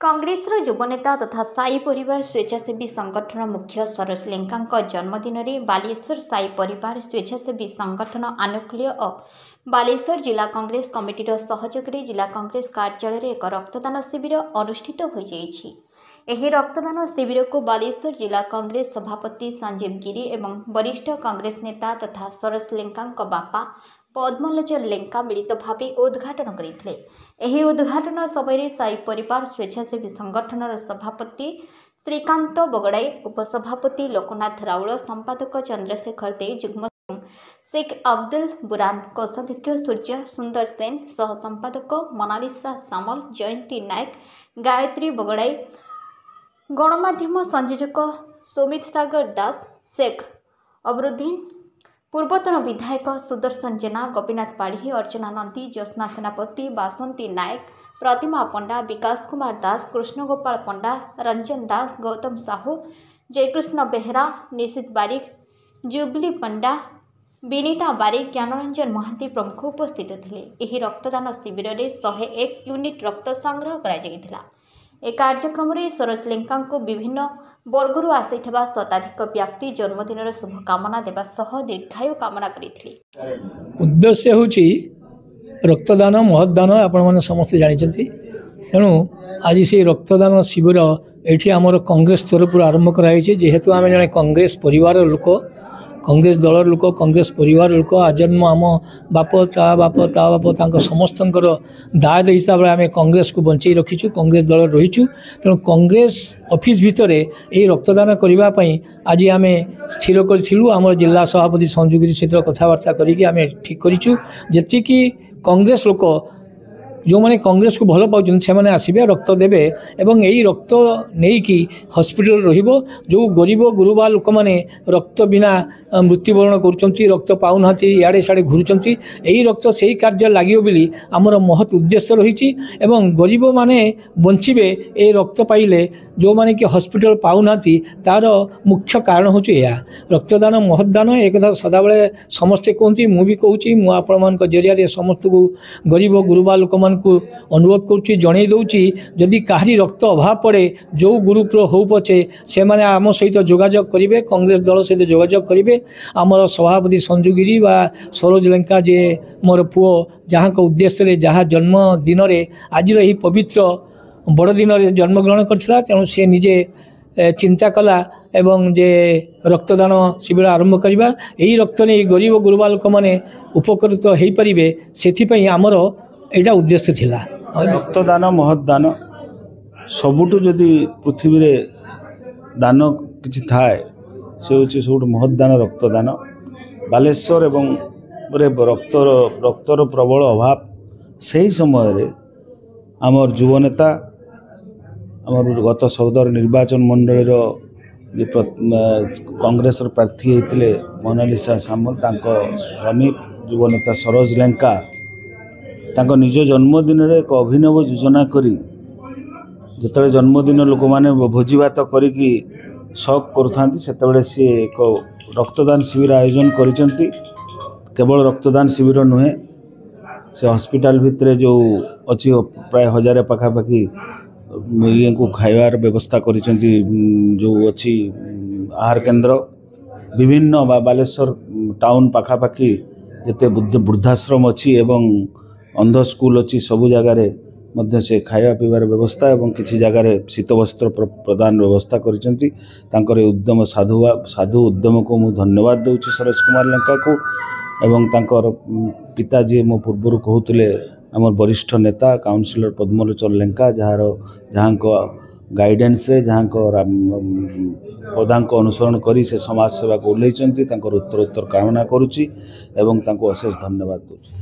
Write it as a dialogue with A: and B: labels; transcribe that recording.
A: कांग्रेसर युवनेता तथा साई परिवार स्वेच्छासेवी संगठन मुख्य सरोज लेंका जन्मदिन में बालेश्वर साई परिवार स्वेच्छासेवी संगठन आनुकूल्य और बालेश्वर जिला कांग्रेस कमिटीर सहयोग जिला कांग्रेस कार्यालय एक रक्तदान शिविर अनुष्ठित हो जाइछि। एही रक्तदान शिविर को बालेश्वर जिला कांग्रेस सभापति संजीव गिरी एवं वरिष्ठ कांग्रेस नेता तथा सरोज लेंका बापा पद्मलोचन लेंका मिलित भाव उद्घाटन करते। एही उद्घाटन समय साई परिवार स्वेच्छासेवी संगठन सभापति श्रीकांत बगड़ाई, उपसभापति लोकनाथ राउल, संपादक चंद्रशेखर दे, जुग्म शेख अब्दुल बुरान, कोषाध्यक्ष सूर्य सुंदर सेन, सह संपादक मोनालिसा सामल, जयंती नायक, गायत्री बगड़ाई, गणमाध्यम संयोजक सुमित सागर दास, शेख अबरुद्दीन, पूर्वतन विधायक सुदर्शन जेना, गोपीनाथ पाढ़ी, अर्चना नंदी, ज्योत्ना सेनापति, बासंती नायक, प्रतिमा पंडा, विकास कुमार दास, कृष्णगोपाल पंडा, रंजन दास, गौतम साहू, जयकृष्ण बेहरा, निशित बारिक, जुबली पंडा, विनीता बारिक, ज्ञानरंजन महांती प्रमुख उपस्थित थे। यह रक्तदान शिविर में 101 यूनिट रक्त संग्रह करा। ए कार्यक्रम में सरोज लेंका को विभिन्न वर्गर आसीथिबा शताधिक व्यक्ति जन्मदिन शुभकामना देवा सह दीर्घायु कामना करथिले।
B: उद्देश्य होची रक्तदान महदान आपण माने समस्त जानिछंती। तेणु आज से रक्तदान शिविर एठी आमर कांग्रेस तरफ आरंभ कराई जेहेतु आम जड़े कांग्रेस परिवार लोक, कांग्रेस दलर लोक, कांग्रेस परिवार लोक, आजन्म आम बाप ता बाप समस्त दायद हिसाब से आम कांग्रेस को बंचाई रखीचु, कांग्रेस दल रहीचु। तेणु कांग्रेस ऑफिस भितर यही रक्तदान करने आज आम स्थिर करूँ। आम जिला सभापति संजोगिरी सहित कथबार्ता करें ठीक करूँ जी कांग्रेस लोक जो मैंने कांग्रेस को भल पाँच से आसबे रक्त देवे एवं यही रक्त नहीं कि हॉस्पिटल रहिबो। जो गरीब गुरुबा लोक मैंने रक्त बिना मृत्युवरण करुँच, रक्त पाऊना इे साड़े घूरुंच, यही रक्त से कार्य लगे बोली आमर महत उद्देश्य रही। गरीब माने बंचे ये रक्त पाइले जो मैंने कि हॉस्पिटल पाऊना तार मुख्य कारण हूँ यह रक्तदान महदान। एक कथा सदाबले समस्ते कहती, मुझे कहूँ मु आपण जरिया समस्त को गरीब गुरुबा लोक को अनुरोध करुँची जन दूची जदि कहारी रक्त अभाव पड़े जो ग्रुप हो पचे से मैंने आम सहित जोगाजोग करेंगे, कांग्रेस दल सहित जोगाजोग करेंगे। आमर सभापति संजोगिरी व सरोज लेंका जे मोर पुओ जहाँ उद्देश्य जहाँ जन्मदिन आज यही पवित्र बड़ दिन जन्मग्रहण करथिला। तेणु से निजे चिंता कला एवं जे रक्तदान शिविर आरंभ करवा यही रक्त नहीं गरीब गुरुबा लोक मैंने उपकृत हो पारे से आमर यहाँ उद्देश्य थिला।
C: रक्तदान महदान सबुठु जदि पृथ्वी रे दान किछि थाए से होछि सबुठु महदान रक्तदान। बालेश्वर एवं रक्तर प्रबल अभाव से समय रे आमर युवनेता आमर गत सदर निर्वाचन मंडल कांग्रेस प्रार्थी होते मोनालिसा सामल तांको स्वामी युवनेता सरोज लेंका तांको निज जन्मदिन रे एक अभिनव योजना करी जिते जन्मदिन लोक मैंने भोजी भात करी शौक करुँच से सी एक रक्तदान शिविर आयोजन करिसेंती। केवल रक्तदान शिविर नुहे से हॉस्पिटल भितर जो अच्छी प्राय 1000 पाखापाखि ये को खाइबार व्यवस्था करिसेंती। जो अच्छी आहार केन्द्र विभिन्न बालेश्वर टाउन पाखापाखि जिते वृद्धाश्रम अच्छी एवं अंध स्कूल अच्छी सबु जगार मध्य से खाଇବା पीबार व्यवस्था एवं किसी जगार शीत वस्त्र प्रदान व्यवस्था करिसेंती। तांकर उद्यम साधु उद्यम को मु धन्यवाद दूची सरोज कुमार लेंका को एवं तांकर पिता जी मो पूर्व कहते आमर वरिष्ठ नेता काउंसिलर पद्मलोचन लेंका जहाँ गाइडेंस जहाँ पदांक अनुसरण करी से समाज सेवा को ओल्लैचंती। उत्तरोत्तर कामना करुच्ची एवं तांको अशेष धन्यवाद दूची।